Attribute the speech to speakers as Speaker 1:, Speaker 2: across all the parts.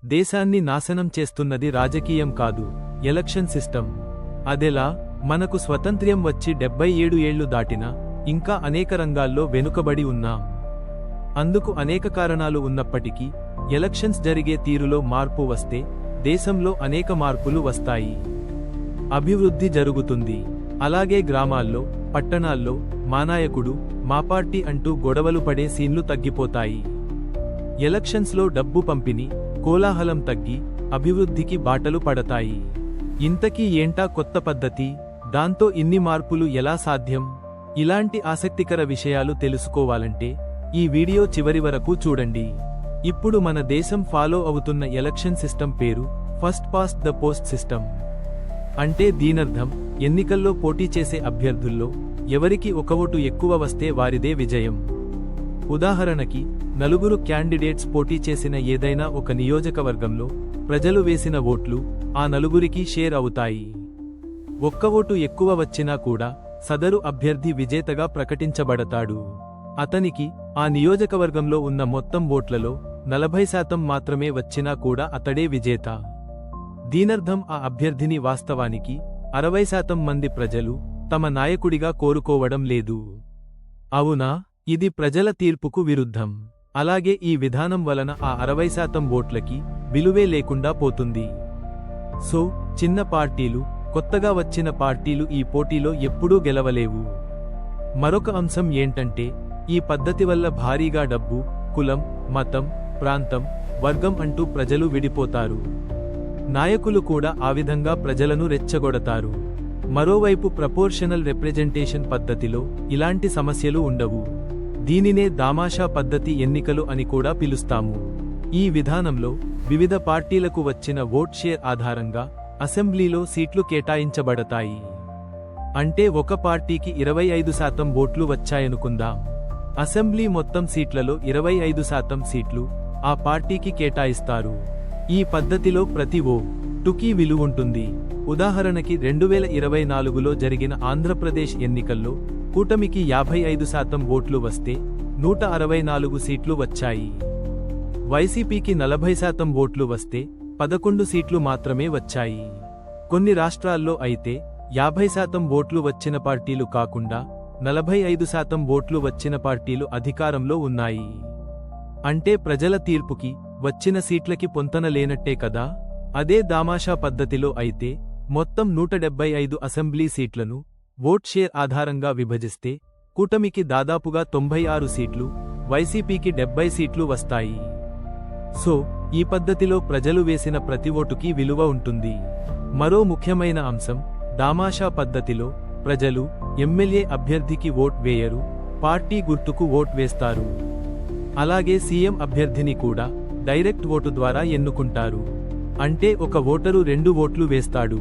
Speaker 1: దేశాన్ని నాశనం చేస్తున్నది రాజకీయం కాదు, ఎలక్షన్ సిస్టమ్. అదెలా? మనకు స్వతంత్ర్యం వచ్చి 77 ఏళ్లు దాటినా ఇంకా అనేక రంగాల్లో వెనుకబడి ఉన్నాం. అందుకు అనేక కారణాలు ఉన్నప్పటికీ ఎలక్షన్స్ జరిగే తీరులో మార్పు వస్తే దేశంలో అనేక మార్పులు వస్తాయి. అభివృద్ధి జరుగుతుంది. అలాగే గ్రామాల్లో, పట్టణాల్లో మా నాయకుడు, మా పార్టీ అంటూ గొడవలు పడే సీన్లు తగ్గిపోతాయి. ఎలక్షన్స్లో డబ్బు పంపిణీ, కోలాహలం తగ్గి అభివృద్ధికి బాటలు పడతాయి. ఇంతకీ ఏంటా కొత్త పద్ధతి? దాంతో ఇన్ని మార్పులు ఎలా సాధ్యం? ఇలాంటి ఆసక్తికర విషయాలు తెలుసుకోవాలంటే ఈ వీడియో చివరి వరకు చూడండి. ఇప్పుడు మన దేశం ఫాలో అవుతున్న ఎలక్షన్ సిస్టమ్ పేరు first past the post system. అంటే దీనర్థం, ఎన్నికల్లో పోటీ చేసే అభ్యర్థుల్లో ఎవరికి ఒక ఓటు ఎక్కువ వస్తే వారిదే విజయం. ఉదాహరణకి, నలుగురు క్యాండిడేట్స్ పోటీ చేసిన ఏదైనా ఒక నియోజకవర్గంలో ప్రజలు వేసిన ఓట్లు ఆ నలుగురికి షేర్ అవుతాయి. ఒక్క ఓటు ఎక్కువ వచ్చినా కూడా సదరు అభ్యర్థి విజేతగా ప్రకటించబడతాడు. అతనికి ఆ నియోజకవర్గంలో ఉన్న మొత్తం ఓట్లలో 40% మాత్రమే వచ్చినా కూడా అతడే విజేత. దీనర్థం, ఆ అభ్యర్థిని వాస్తవానికి 60% మంది ప్రజలు తమ నాయకుడిగా కోరుకోవడం లేదు. అవునా? ఇది ప్రజల తీర్పుకు విరుద్ధం. అలాగే ఈ విధానం వలన ఆ 60% ఓట్లకి విలువే లేకుండా పోతుంది. సో, చిన్న పార్టీలు, కొత్తగా వచ్చిన పార్టీలు ఈ పోటీలో ఎప్పుడూ గెలవలేవు. మరొక అంశం ఏంటంటే, ఈ పద్ధతి వల్ల భారీగా డబ్బు, కులం, మతం, ప్రాంతం, వర్గం అంటూ ప్రజలు విడిపోతారు. నాయకులు కూడా ఆ విధంగా ప్రజలను రెచ్చగొడతారు. మరోవైపు ప్రపోర్షనల్ రిప్రజెంటేషన్ పద్ధతిలో ఇలాంటి సమస్యలు ఉండవు. దీనినే దామాషా పద్ధతి ఎన్నికలు అని కూడా పిలుస్తాము. ఈ విధానంలో వివిధ పార్టీలకు వచ్చిన ఓట్ షేర్ ఆధారంగా అసెంబ్లీలో సీట్లు కేటాయించబడతాయి. అంటే ఒక పార్టీకి 25% ఓట్లు వచ్చాయనుకుందాం. అసెంబ్లీ మొత్తం సీట్లలో 25% సీట్లు ఆ పార్టీకి కేటాయిస్తారు. ఈ పద్ధతిలో ప్రతి ఓటుకి విలువుంటుంది. ఉదాహరణకి 2024లో జరిగిన ఆంధ్రప్రదేశ్ ఎన్నికల్లో కూటమికి 55% ఓట్లు వస్తే 164 సీట్లు వచ్చాయి. వైసీపీకి 40% ఓట్లు వస్తే 11 సీట్లు మాత్రమే వచ్చాయి. కొన్ని రాష్ట్రాల్లో అయితే 50% ఓట్లు వచ్చిన పార్టీలు కాకుండా 45% ఓట్లు వచ్చిన పార్టీలు అధికారంలో ఉన్నాయి. అంటే ప్రజల తీర్పుకి వచ్చిన సీట్లకి పొంతన లేనట్టే కదా. అదే దామాషా పద్ధతిలో అయితే మొత్తం 175 అసెంబ్లీ సీట్లను ఓట్ షేర్ ఆధారంగా విభజిస్తే కూటమికి దాదాపుగా 96 సీట్లు, వైసీపీకి 70 సీట్లు వస్తాయి. సో, ఈ పద్ధతిలో ప్రజలు వేసిన ప్రతి ఓటుకి విలువ ఉంటుంది. మరో ముఖ్యమైన అంశం, దామాషా పద్ధతిలో ప్రజలు ఎమ్మెల్యే అభ్యర్థికి ఓట్ వేయరు, పార్టీ గుర్తుకు ఓట్ వేస్తారు. అలాగే సీఎం అభ్యర్థిని కూడా డైరెక్ట్ ఓటు ద్వారా ఎన్నుకుంటారు. అంటే ఒక ఓటరు 2 ఓట్లు వేస్తాడు,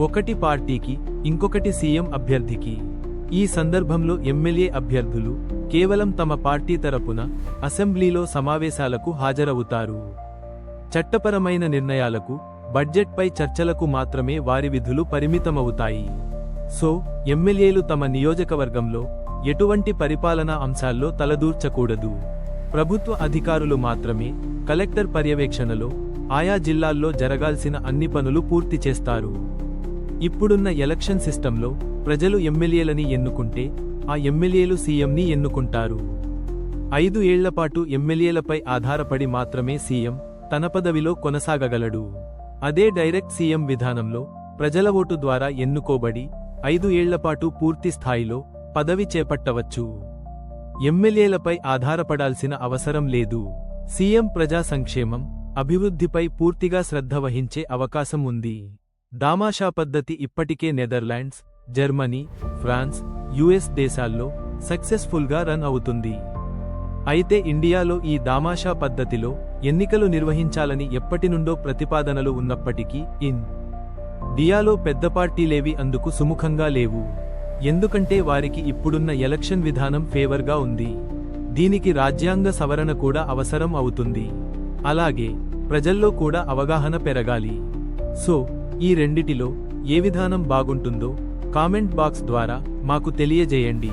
Speaker 1: ఒకటి పార్టీకి, ఇంకొకటి సీఎం అభ్యర్థికి. ఈ సందర్భంలో ఎమ్మెల్యే అభ్యర్థులు కేవలం తమ పార్టీ తరపున అసెంబ్లీలో సమావేశాలకు హాజరవుతారు. చట్టపరమైన నిర్ణయాలకు, బడ్జెట్పై చర్చలకు మాత్రమే వారి విధులు పరిమితమవుతాయి. సో, ఎమ్మెల్యేలు తమ నియోజకవర్గంలో ఎటువంటి పరిపాలనా అంశాల్లో తలదూర్చకూడదు. ప్రభుత్వ అధికారులు మాత్రమే కలెక్టర్ పర్యవేక్షణలో ఆయా జిల్లాల్లో జరగాల్సిన అన్ని పనులు పూర్తి చేస్తారు. ఇప్పుడున్న ఎలక్షన్ సిస్టంలో ప్రజలు ఎమ్మెల్యేలని ఎన్నుకుంటే ఆ ఎమ్మెల్యేలు సీఎంని ఎన్నుకుంటారు. 5 ఏళ్లపాటు ఎమ్మెల్యేలపై ఆధారపడి మాత్రమే సీఎం తన పదవిలో కొనసాగగలడు. అదే డైరెక్ట్ సీఎం విధానంలో ప్రజల ఓటు ద్వారా ఎన్నుకోబడి 5 ఏళ్లపాటు పూర్తి స్థాయిలో పదవి చేపట్టవచ్చు. ఎమ్మెల్యేలపై ఆధారపడాల్సిన అవసరం లేదు. సీఎం ప్రజా సంక్షేమం, అభివృద్ధిపై పూర్తిగా శ్రద్ధ వహించే అవకాశం ఉంది. దామాషా పద్ధతి ఇప్పటికే నెదర్లాండ్స్, జర్మనీ, ఫ్రాన్స్, యుఎస్ దేశాల్లో సక్సెస్ఫుల్గా రన్ అవుతుంది. అయితే ఇండియాలో ఈ దామాషా పద్ధతిలో ఎన్నికలు నిర్వహించాలని ఎప్పటినుండో ప్రతిపాదనలు ఉన్నప్పటికీ ఇండియాలో పెద్ద పార్టీలేవి అందుకు సుముఖంగా లేవు. ఎందుకంటే వారికి ఇప్పుడున్న ఎలక్షన్ విధానం ఫేవర్గా ఉంది. దీనికి రాజ్యాంగ సవరణ కూడా అవసరం అవుతుంది. అలాగే ప్రజల్లో కూడా అవగాహన పెరగాలి. సో, ఈ రెండిటిలో ఏ విధానం బాగుంటుందో కామెంట్ బాక్స్ ద్వారా మాకు తెలియజేయండి.